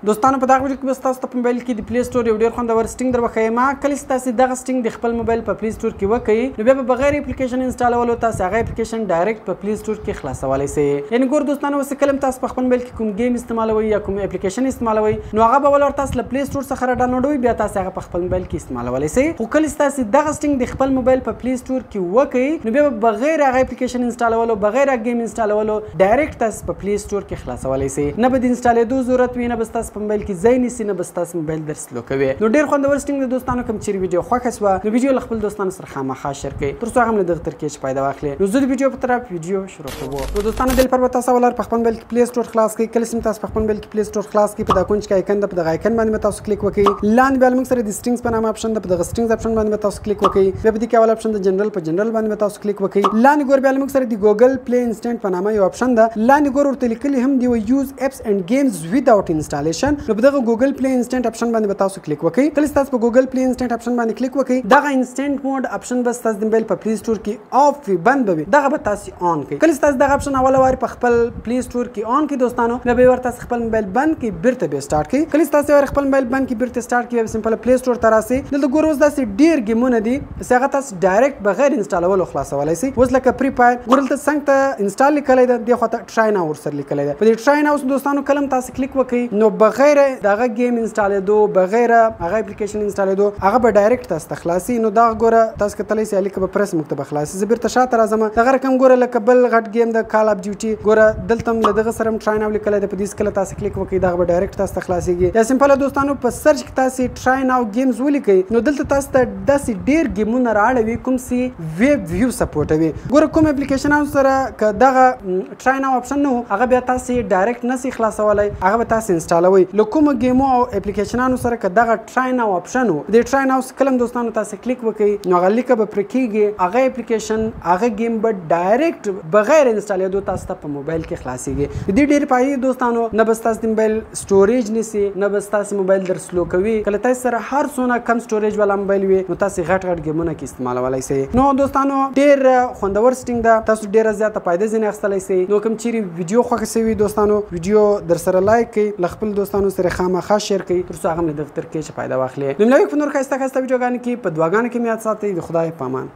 دوستانو په دغه ویډیو کې به ستاسو ته په موبایل کې د پلی سټور یو ډېر خوندور سټینګ در وښیم. کله چې تاسو دغه سټینګ د خپل موبایل په پلی سټور کې وکړئ نو بیا به بغیر اپلیکیشن انسټالولو تاسو هغه اپلیکیشن ډایرکټ په پلی سټور کې خلاصولی سئ. یعنې ګور دوستانو اوس کله تاسو په خپل موبایل کې کوم گیم استعمالوئ یا کوم اپلیکیشن استعمالوئ نو هغه به ولور تاسو له پلی سټور څخه راډاونلوډوئ بیا تاسو هغه په خپل موبایل کې استعمالولی سئ. خو کله چې تاسو دغه سټینګ د خپل موبایل په پلی سټور کې وکړئ نو بیا به بغیر هغه اپلیکیشن انسټالولو بغیر هغه گیم انسټالولو ډایرکټ تاسو په پلی سټور کې خلاصولی سئ. نه به د انسټالېدو ضرورت وي، نه به ستاسو په موبایل کې ځای نیسي، نه به ستاسو موبایل در سلو کوي. نو ډېر خوندور سټینګ د دوستانو کوم چیرې ویډیو خوښه شوه نو ویډیو له خپل دوستانو سره خامخا شیر کړئ تر څو هغه هم له دغه ترکیې چې فایده واخلي. نو زه د ویډیو په طرف ویډیو شروع کوو. نو دوستانو دې لپاره به تاسو اول په خپل موبایل کې پلی سټور خلاص کړئ. کله چې تاسو په خپل موبایل کې پلی سټور خلاص کړئ په دغه کونج کې آیکن ده، په دغه آیکن باندې تاسو کلیک وکړئ. لاندې بیا موږ سره د سټینګز په نامه اپشن ده، په دغه سټینګز اپشن باندې تاسو کلیک وکړئ. بیا په دې کې اول اپشن د جنرال، په جنرال باندې تاسو کلیک وکړئ. لاندې ګور بیا موږ سره د ګوګل پلی انسټنټ په نامه یو اپشن ده. لاندې ګور ورته لیکلي هم دی یوز اپس اینڈ گیمز وداوت انسټالیشن. نو په دغه ګوګل پلی انسټنټ اپشن باندې تاسو کلیک وکړئ. کله چې تاسو په ګوګل پلی انسټنټ اپشن باندې کلیک وکړئ دغه انسټنټ موډ اپشن به تاسو د موبایل په پلی سټور کې آف وي، بند به وي، دغه به تاسو آن کړئ. کله چې تاسو دغه اپشن اوله واري په خپل پلی سټور کې آن کړئ دوستانو بیا به ورته خپل موبایل بند کړئ، بیرته به سٹارټ کړئ. کله چې تاسو خپل موبایل بند کړئ بیرته سٹارټ کړئ بیا سمپل پلی سټور ته راسئ. دلته ګورئ اوس داسې ډېر ګیمونه دي چې هغه تاسو ډایرکټ بغیر انسټالولو خلاصولی سئ. اوس لکه پری فایر ګورئ دلته څنګ ته انسټال لیکلی ده، دې خوا ته ټرای ناو ورسره لیکلی ده. په دې ټرای ناو دوستانو کله هم تاسو کلیک وکړئ نو بغیر دغه گیم انسټالېدو بغیر هغه اپلیکیشن انسټالېدو هغه به ډایرکټ تاسو ته خلاصي. نو دغه ګوره تاسو کتلی سئ هلکه به پرس موږ ته به خلاصي. زه بیرته شاته راځم. دغه رقم ګوره لکه بل غټ گیم د کال اف ډیوټي ګوره دلته هم له دغه سره هم ټرای ناو لیکلی ده. په دې کله تاسو کلیک وکړئ دغه به ډایرکټ تاسو ته خلاصېږي. یا سمپل دوستانو په سرچ کې تاسو ټرای ناو گیمز ولیکئ نو دلته تاسو ته داسې ډېر گیمونه رااړوي کوم چې ویب ویو سپورټوي. ګوره کوم اپلیکیشنانو سره که دغه ټرای ناو اپشن نه و هغه بیا تاسو ډایرکټ نسئ خلاصولی، هغه به تاسو انسټالوئ. له کومو گیمو او اپلیکیشنانو سره که دغه ټرای ناو اپشن و د ټرای ناو کله هم دوستانو تاسو کلیک وکړئ نو هغه لیکه به پرې کېږي، هغه اپلیکیشن هغه گیم به ډایرکټ بغیر انسټالېدو تاسو ته په موبایل کې خلاصېږي. د دې ډېرې فایدې دوستانو نه به ستاسو د موبایل سټوریج نیسي، نه به ستاسو موبایل در سلو کوي. کله تاسو سره هر څونه کم سټوریج والا موبایل وي نو تاسو غټ غټ گیمونه کې استعمالولی سئ. نو دوستانو ډېر خوندور سټینګ ده، تاسو ډېره زیاته فایده ځینې اخیستلی سئ. نو کوم چیرې ویډیو خوښه سوي دوستانو ویډیو در سره لایک کړئ، له خپل دوستانو سره خامخا شیر کړئ تر څو هغه هم له دغه ترکیې چې فایده واخلي. نو ملایک په نور ښایسته ښایسته ویډیوګانو کې په دعاګانو کې مې یاد ساتئ. د خدای په امان.